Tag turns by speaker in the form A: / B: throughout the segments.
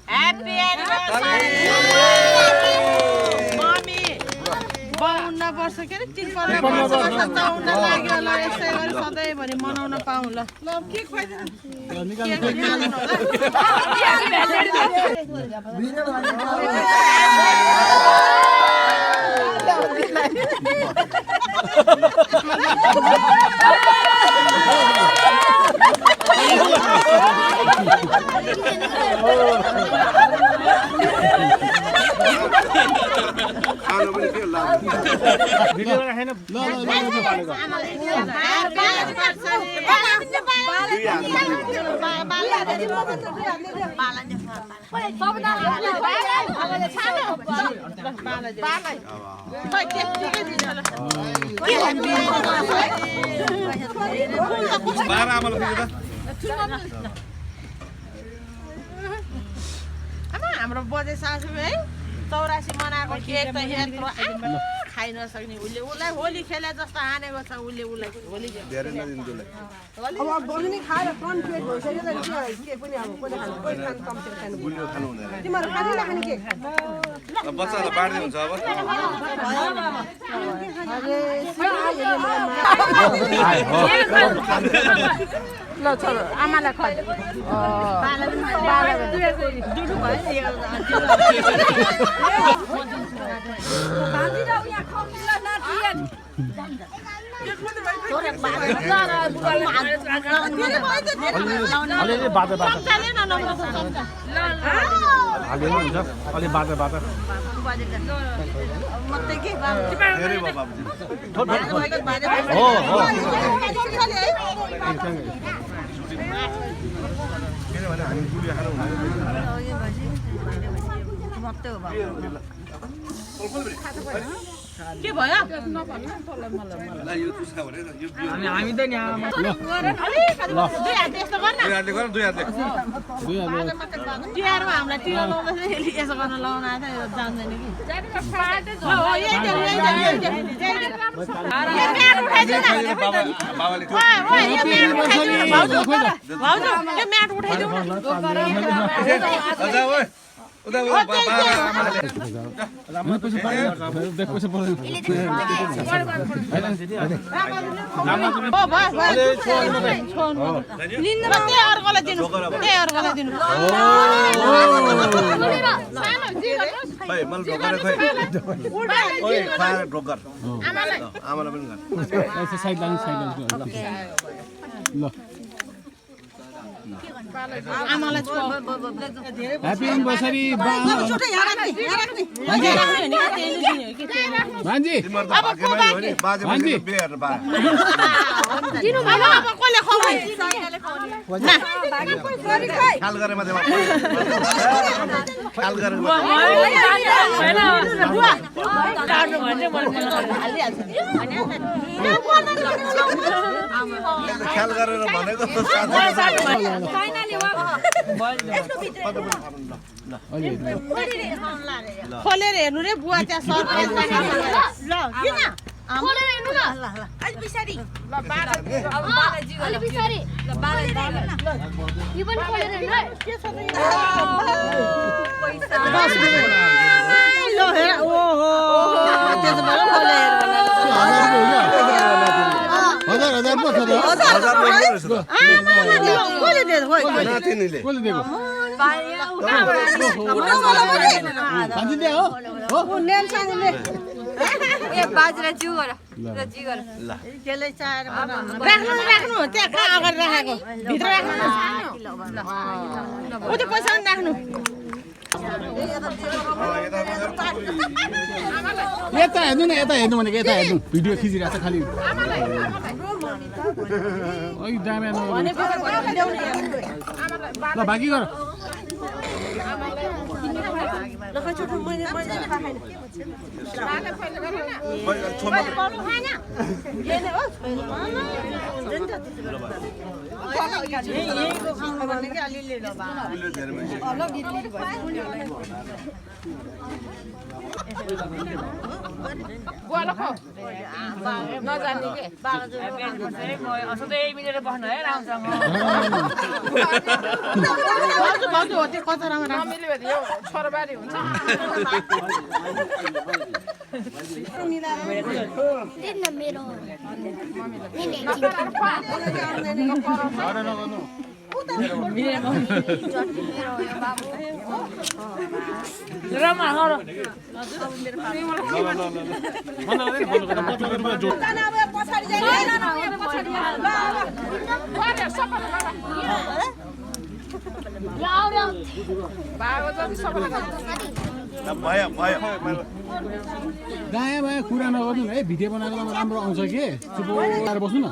A: Happy anniversary! Mommy! 52 वर्ष के अरे 53 वर्ष सताउन लाग्यो ल यसै गरी सधैँभरि मनाउन पाऊँ ल ल के खुवाइदिनु
B: भिडियो राखेन ल
A: हाम्रो बजे सासु है 84 मनाएको केक त यत्रो खाइ नसक्ने उसलाई होली खेले जस्तो हानेको छ उसले होली
C: धेरै नदिनुलाई
D: अब बहिनी खाएर कन्फ्युज भइसक्यो नि के पनि अब कोही खानु कम्प्लिट खानु
C: बुल्यो खानु हुँदैन
D: तिम्रो खानु नखाने के
C: बच्चालाई बाँड्दै हुन्छ अब
A: ल छोरो आमालाई खुवाइ दुडु भयो
B: अलिअलि बाजा बाजा हालेर हुन्छ अलि बाजा बाजा
C: धेरै भयो बाबुजी
B: हो हो
C: किनभने हामी बुढी खानु
A: के भयो
C: यो चुस्का भने यो
B: हामी त नि
A: दुई हात यस्तो गर्न
C: दुई हातले
A: तिहारमा हामीलाई टिका लाउँदाखेरि यसो गर्न लाउन आएको थियो जान्दैन कि
C: बाबाले
A: म्याट उठाइदिउ
C: उता
A: अर्कोलाई दिनु
C: खै मलाई ढोकर खै ओइ खाएर ढोकर आमालाई पनि खानु
B: साइड लाइन ल
A: आमालाई
B: ह्यापी एनिभर्सरी मान्छे
C: तिम्रो त भाग्यमानी हो नि बाजे मान्छे बिहे हेर्न पाए
A: दिनु बाबा अब कसले खुवाउने
C: ख्याल गरे मात्रै ख्याल गरे ख्याल गरेर भनेको
A: खोलेर हेर्नु रे बुवा त्यहाँ सरप्राइज ल किन
E: खोलेर हेर्नु ल अलि बिसारी ल बालाजी अलि बिसारी ल बालाजी यो पनि खोलेर हेर्नु
A: के छ
E: पैसा
A: ल हेर ओहो त्यसो भए खोलेर
B: हजार पो छ त
A: कसले दियो खोइ
C: नातिनीले
B: कसले दिएको मान्छे दिए हो
A: नेलसानीले
E: ए बाजुरा जिउ गर ल जिउ गर
C: ल
A: त्यसले चाहेर राख्नु त्यहाँ कहाँ अगाडि राखेको भित्र राख्नु उ त्यो पैसा पनि राख्नु
B: यता हेर्नु न यता हेर्नु भनेको यता हेर्नु भिडियो खिचिरहेको छ खालि अघि दामी ल बाँकी गर
A: नजान्ने के
F: मिलेर बस्नु है राम्रोसँग
A: बाजु हो त्यो कचरामा राख्नु
F: मिल्यो भने यो छोराबारी हुन्छ रमा हरो
C: भयो भयो
B: दायाँ बायाँ कुरा नगर्नु है भिडियो बनाएको राम्रो आउँछ के चुप लाएर बस्नु न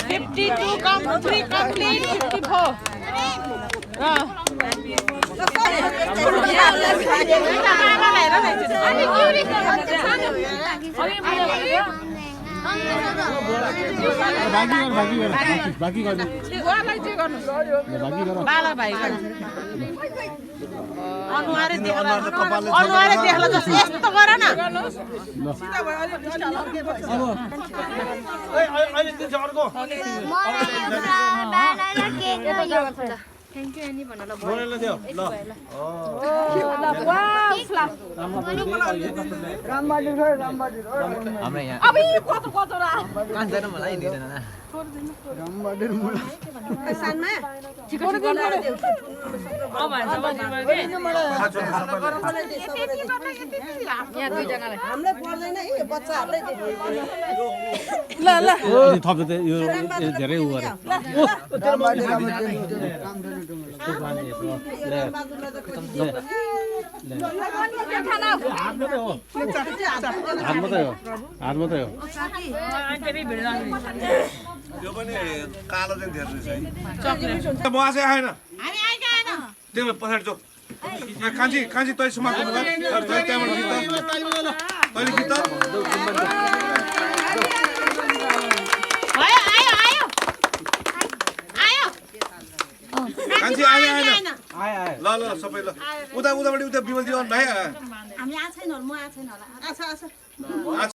A: 52 complete 54
B: बाकी गर्नु
A: बाला भाइ अनुहारै देख्ला जस्तो यस्तो गर न
C: अहिले दिन्छ अर्को
E: थ्याङ्क यू एनी भन ल
C: बोलेर दियो ल
G: हाम्रो यहाँ
F: अब यी कतो कचरा
G: कान्छा मलाई दिदैन ना
D: सानमा
F: यहाँ दुई जनाले
D: हामीलाई पर्दैन है बच्चाहरूलाई
B: थप्छ यो धेरै उ गरे हात मात्रै हो
C: यो पनि कालो चाहिँ धेरै रहेछ है म आशै आएन
A: हामी आइका हैन
C: त्यो पछाडि जो कान्छी कान्छी तै समाको लगा त्यहाँबाट गीत तैले गीत
A: आयो आयो आयो आयो
C: कान्छी आयो आएन ल ल सबै ल उताबाट उता बिमल दियो भाइ
D: हामी आ छैन म आ छैन होला आछ